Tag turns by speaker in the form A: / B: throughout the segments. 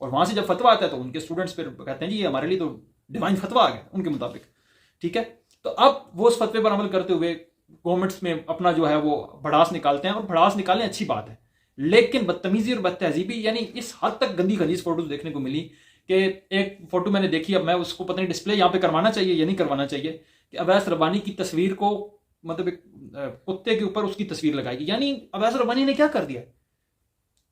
A: اور وہاں سے جب فتویٰ آتا ہے تو ان کے اسٹوڈنٹس پھر کہتے ہیں جی یہ ہمارے لیے تو ڈیوائن فتویٰ آ گیا ان کے مطابق، ٹھیک ہے. تو اب وہ اس فتوے پر عمل کرتے ہوئے گورنمنٹس میں اپنا جو ہے وہ بھڑاس نکالتے ہیں، اور بھڑاس نکالنے اچھی بات ہے، لیکن بدتمیزی اور بد تہذیبی یعنی اس حد تک گندی خلیز فوٹوز دیکھنے کو ملی کہ ایک فوٹو میں نے دیکھی، اب میں اس کو پتہ نہیں ڈسپلے یہاں پہ کروانا چاہیے یا نہیں کروانا چاہیے، کہ اویس ربانی کی تصویر کو مطلب ایک کتے کے اوپر اس کی تصویر لگائی گئی. یعنی اویس ربانی نے کیا کر دیا؟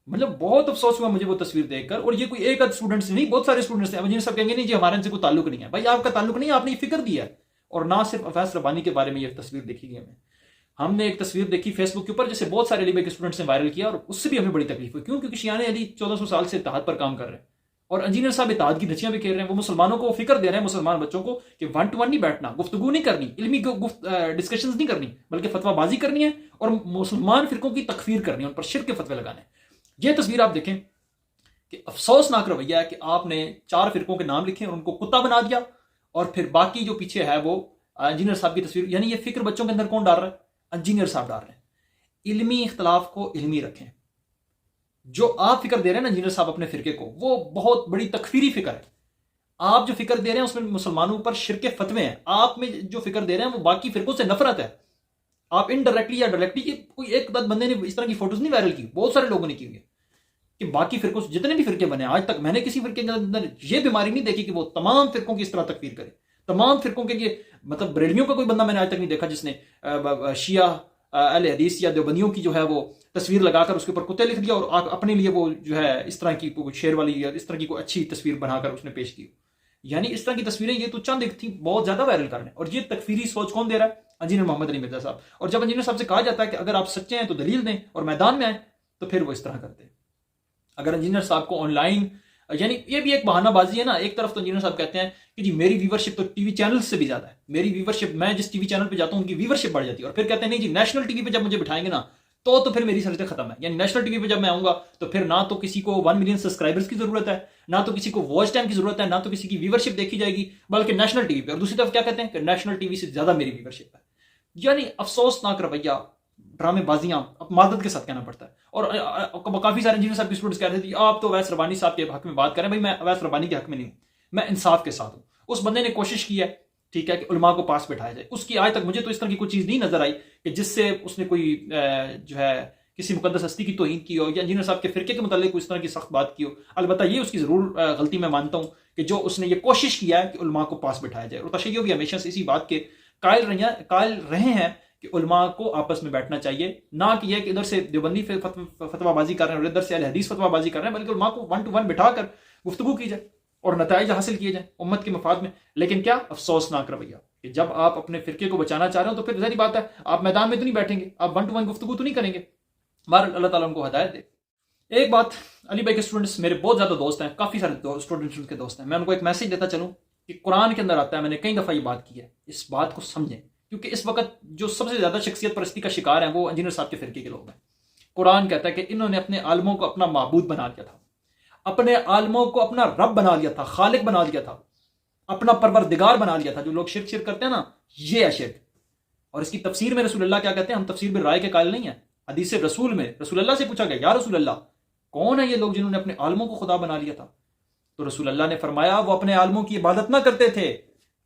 A: مطلب بہت افسوس ہوا مجھے وہ تصویر دیکھ کر. اور یہ کوئی ایک آدھ اسٹوڈنٹس نہیں، بہت سارے اسٹوڈنٹس ہیں. مجھے سب کہیں گے نہیں جی ہمارے ان سے کوئی تعلق نہیں ہے. بھائی آپ کا تعلق نہیں ہے، آپ نے یہ فکر دیا ہے. اور نہ صرف اویس ربانی کے بارے میں یہ تصویر دیکھی گئی ہم نے ایک تصویر دیکھی فیس بک کے اوپر جسے بہت سارے علی بھائی کے اسٹوڈنٹس نے وائرل کیا، اور اس سے بھی ہمیں بڑی تکلیف ہوئی. کیوں؟ کیونکہ شیعان علی 1400 سال سے اتحاد پر کام کر رہے ہیں، اور انجینئر صاحب اتحاد کی دھچیاں بھی کھیل رہے ہیں. وہ مسلمانوں کو فکر دے رہے ہیں، مسلمان بچوں کو، کہ 1 to 1 نہیں بیٹھنا، گفتگو نہیں کرنی، علمی ڈسکشنز نہیں کرنی، بلکہ فتویٰ بازی کرنی ہے اور مسلمان فرقوں کی تکفیر کرنی ہے، ان پر شرک کے فتوے لگانے. یہ تصویر آپ دیکھیں کہ افسوسناک رویہ ہے کہ آپ نے 4 فرقوں کے نام لکھے اور ان کو کتا بنا دیا، اور پھر باقی جو پیچھے ہے وہ انجینئر صاحب کی تصویر. یعنی یہ فکر بچوں کے اندر کون ڈال رہا ہے؟ انجینئر صاحب ڈال رہے ہیں. علمی اختلاف کو علمی رکھیں. جو آپ فکر دے رہے ہیں نا انجینئر صاحب اپنے فرقے کو، وہ بہت بڑی تکفیری فکر ہے. آپ جو فکر دے رہے ہیں اس میں مسلمانوں پر شرک فتوے ہیں. آپ میں جو فکر دے رہے ہیں وہ باقی فرقوں سے نفرت ہے. آپ انڈائریکٹلی یا ڈائریکٹلی، کوئی ایک بندے نے اس طرح کی فوٹوز نہیں وائرل کی، بہت سارے لوگوں نے کی ہوئی، کہ باقی فرقوں سے جتنے بھی فرقے بنے آج تک میں نے کسی فرقے کے اندر یہ بیماری نہیں دیکھی کہ وہ تمام فرقوں کی اس طرح تکفیر کرے. تمام فرقوں کے لیے مطلب بریلویوں کا کوئی بندہ میں نے آج تک نہیں دیکھا جس نے شیعہ اہل حدیث یا دیوبندیوں کی جو ہے وہ تصویر لگا کر اس کے اوپر کتے لکھ دیا اور اپنے لیے وہ جو ہے اس طرح کی شیر والی یا اس طرح کی کوئی اچھی تصویر بنا کر اس نے پیش کی. یعنی اس طرح کی تصویریں یہ تو چند ایک تھیں، بہت زیادہ وائرل کر رہے ہیں. اور یہ تکفیری سوچ کون دے رہا ہے؟ انجینئر محمد علی مرزا صاحب. اور جب انجینئر صاحب سے کہا جاتا ہے کہ اگر آپ سچے ہیں تو دلیل دیں اور میدان میں آئیں، تو پھر وہ اس طرح کرتے ہیں. اگر انجینئر صاحب کو آن لائن، یعنی یہ بھی ایک بہانہ بازی ہے نا. ایک طرف تو انجینئر صاحب کہتے ہیں کہ جی میری ویورشپ تو ٹی وی چینل سے بھی زیادہ ہے، میری ویورشپ، میں جس ٹی وی چینل پہ جاتا ہوں ان کی ویورشپ بڑھ جاتی ہے. اور پھر کہتے ہیں نہیں جی نیشنل ٹی وی پہ جب مجھے بٹھائیں گے نا تو پھر میری سرحدیں ختم ہے. یعنی نیشنل ٹی وی پہ جب میں آؤں گا تو پھر نہ تو کسی کو 1 ملین سبسکرائبرز کی ضرورت ہے، نہ تو کسی کو واچ ٹائم کی ضرورت ہے، نہ تو کسی کی ویورشپ دیکھی جائے گی، بلکہ نیشنل ٹی وی پہ. اور دوسری طرف کیا کہتے ہیں کہ نیشنل ٹی وی سے زیادہ میری ویورشپ ہے. یعنی افسوسناک رویہ، ڈرامے بازیاں اب معذرت کے ساتھ کہنا پڑتا ہے. اور کافی سارے انجینئر صاحب کے اسٹوڈنٹس کہتے تھے آپ تو اویس ربانی صاحب کے حق میں بات کریں. بھائی میں اویس ربانی کے حق میں نہیں ہوں، میں انصاف کے ساتھ ہوں. اس بندے نے کوشش کی ہے، ٹھیک ہے، کہ علماء کو پاس بٹھایا جائے. اس کی آج تک مجھے تو اس طرح کی کوئی چیز نہیں نظر آئی کہ جس سے اس نے کوئی جو ہے کسی مقدس ہستی کی توہین کی ہو یا انجینئر صاحب کے فرقے کے متعلق اس طرح کی سخت بات کی ہو. البتہ یہ اس کی ضرور غلطی میں مانتا ہوں کہ جو اس نے یہ کوشش کیا ہے کہ علماء کو پاس بٹھایا جائے. اور تشیع بھی ہمیشہ سے اسی بات کے قائل رہے ہیں کہ علماء کو آپس میں بیٹھنا چاہیے، نہ کہ یہ کہ ادھر سے دیوبندی فتویٰ بازی کر رہے ہیں اور ادھر سے اہل حدیث فتویٰ بازی کر رہے ہیں، بلکہ علماء کو 1 to 1 بٹھا کر گفتگو کی جائے اور نتائج حاصل کیے جائیں امت کے مفاد میں. لیکن کیا افسوسناک رویہ کہ جب آپ اپنے فرقے کو بچانا چاہ رہے ہو تو پھر ظاہری بات ہے آپ میدان میں تو نہیں بیٹھیں گے، آپ 1 to 1 گفتگو تو نہیں کریں گے. بہرحال اللہ تعالیٰ ان کو ہدایت دے. ایک بات، علی بھائی کے اسٹوڈنٹس میرے بہت زیادہ دوست ہیں، کافی سارے اسٹوڈنٹس کے دوست ہیں. میں ان کو ایک میسج دیتا چلوں کہ قرآن کے اندر آتا ہے، میں نے کئی دفعہ یہ بات کی ہے، اس بات کو سمجھیں، کیونکہ اس وقت جو سب سے زیادہ شخصیت پرستی کا شکار ہیں وہ انجینئر صاحب کے فرقے کے لوگ ہیں. قرآن کہتا ہے کہ انہوں نے اپنے عالموں کو اپنا معبود بنا لیا تھا، اپنے عالموں کو اپنا رب بنا لیا تھا، خالق بنا لیا تھا، اپنا پروردگار بنا لیا تھا. جو لوگ شرک کرتے ہیں نا، یہ ہے شرک. اور اس کی تفسیر میں رسول اللہ کیا کہتے ہیں؟ ہم تفسیر میں رائے کے قائل نہیں ہیں. حدیث رسول میں رسول اللہ سے پوچھا گیا یا رسول اللہ کون ہے یہ لوگ جنہوں نے اپنے عالموں کو خدا بنا لیا تھا؟ تو رسول اللہ نے فرمایا وہ اپنے عالموں کی عبادت نہ کرتے تھے،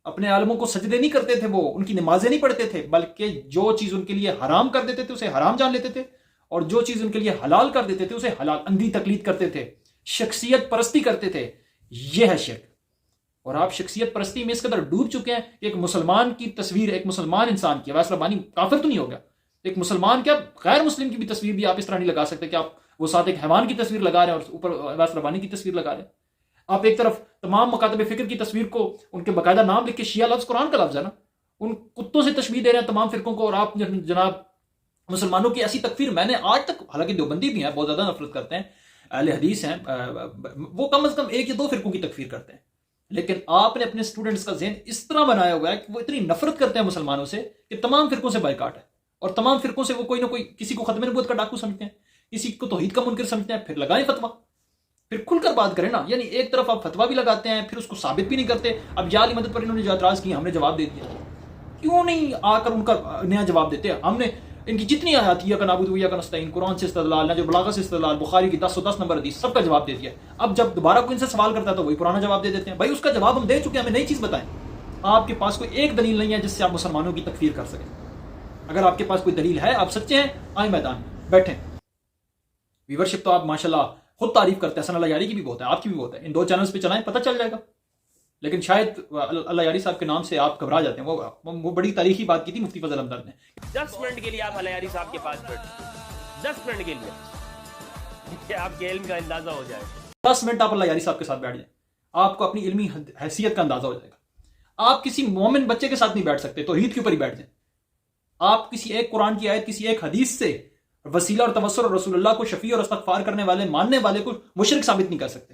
A: اپنے عالموں کو سجدے نہیں کرتے تھے، وہ ان کی نمازیں نہیں پڑھتے تھے، بلکہ جو چیز ان کے لیے حرام کر دیتے تھے اسے حرام جان لیتے تھے، اور جو چیز ان کے لیے حلال کر دیتے تھے اسے حلال، اندھی تقلید کرتے تھے، شخصیت پرستی کرتے تھے. یہ ہے شرک. اور آپ شخصیت پرستی میں اس قدر ڈوب چکے ہیں کہ ایک مسلمان کی تصویر، ایک مسلمان انسان کی، اویس ربانی کافر تو نہیں ہوگا، ایک مسلمان کیا غیر مسلم کی بھی تصویر بھی آپ اس طرح نہیں لگا سکتے کہ آپ وہ ساتھ ایک حیوان کی تصویر لگا رہے ہیں اور اوپر اویس ربانی کی تصویر لگا رہے ہیں. آپ ایک طرف تمام مکاتب فکر کی تصویر کو ان کے باقاعدہ نام لکھ کے، شیعہ لفظ قرآن کا لفظ ہے نا، ان کتوں سے تشبیہ دے رہے ہیں تمام فرقوں کو، اور آپ جناب مسلمانوں کی ایسی تکفیر. میں نے آج تک، حالانکہ دیوبندی بھی ہیں بہت زیادہ نفرت کرتے ہیں، اہل حدیث ہیں وہ کم از کم 1 یا 2 فرقوں کی تکفیر کرتے ہیں، لیکن آپ نے اپنے اسٹوڈنٹس کا ذہن اس طرح بنایا ہوا ہے کہ وہ اتنی نفرت کرتے ہیں مسلمانوں سے کہ تمام فرقوں سے بائیکاٹ ہے، اور تمام فرقوں سے وہ کوئی نہ کوئی، کسی کو ختم نبوت کا ڈاکو سمجھتے ہیں، کسی کو توحید کا منکر سمجھتے ہیں. پھر لگائیں فتویٰ، پھر کھل کر بات کریں نا. یعنی ایک طرف آپ فتویٰ بھی لگاتے ہیں پھر اس کو ثابت بھی نہیں کرتے. اب یا علی مدد پر انہوں نے جو اعتراض کیا ہم نے جواب دے دیا، کیوں نہیں آ کر ان کا نیا جواب دیتے؟ ہم نے ان کی جتنی آیات یا کا نعبد و یا کا نستعین، قرآن سے استدلال، نہج البلاغہ سے استدلال، بخاری کی 10 نمبر حدیث، سب کا جواب دے دیا. اب جب دوبارہ کوئی ان سے سوال کرتا ہے تو وہی پرانا جواب دے دیتے ہیں. بھائی اس کا جواب ہم دے چکے ہیں، ہمیں نئی چیز بتائیں. آپ کے پاس کوئی ایک دلیل نہیں ہے جس سے آپ مسلمانوں کی تکفیر کر سکیں. اگر آپ کے پاس کوئی دلیل ہے، آپ سچے ہیں، آئیں میدان میں بیٹھیں. ویورشپ تو آپ ماشاءاللہ خود تعریف کرتے ہیں، حسن اللہ یاری کی بھی بہت ہے، آپ کی بھی بہت ہے. ان 2 چینلز پہ چلائیں، پتہ چل جائے گا. لیکن شاید اللہ یاری صاحب کے نام سے آپ گھبرا جاتے ہیں. وہ بڑی تاریخی بات کی تھی مفتی فضل ہمدرد نے.
B: 10 منٹ کے لیے آپ اللہ یاری صاحب کے پاس بیٹھیں، 10 منٹ کے لیے کہ آپ کے علم کا اندازہ ہو جائے.
A: 10 منٹ آپ اللہ یاری صاحب کے ساتھ بیٹھ جائیں، آپ کو اپنی علمی حیثیت کا اندازہ ہو جائے گا. آپ کسی مومن بچے کے ساتھ نہیں بیٹھ سکتے، توحید کے اوپر ہی بیٹھ جائیں. آپ کسی ایک قرآن کی آیت، کسی ایک حدیث سے وسیلہ اور توسل اور رسول اللہ کو شفیع اور استغفار کرنے والے، ماننے والے کو مشرک ثابت نہیں کر سکتے.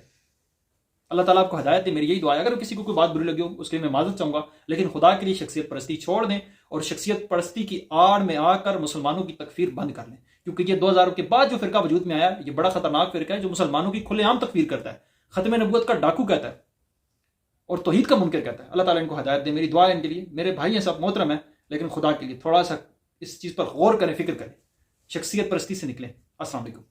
A: اللہ تعالیٰ آپ کو ہدایت دے. میری یہی دعا ہے. اگر کسی کو کوئی بات بری لگی ہو اس کے لیے میں معذرت چاہوں گا، لیکن خدا کے لیے شخصیت پرستی چھوڑ دیں اور شخصیت پرستی کی آڑ میں آ کر مسلمانوں کی تکفیر بند کر لیں. کیونکہ یہ 2000 کے بعد جو فرقہ وجود میں آیا، یہ بڑا خطرناک فرقہ ہے جو مسلمانوں کی کھلے عام تکفیر کرتا ہے، ختم نبوت کا ڈاکو کہتا ہے اور توحید کا منکر کہتا ہے. اللہ تعالیٰ ان کو ہدایت دے. میری دعا ہے ان کے لیے. میرے بھائی ہیں، سب محترم ہیں، لیکن خدا کے لیے تھوڑا سا اس چیز پر غور کریں، فکر کریں، شخصیت پرستی سے نکلیں. السلام علیکم.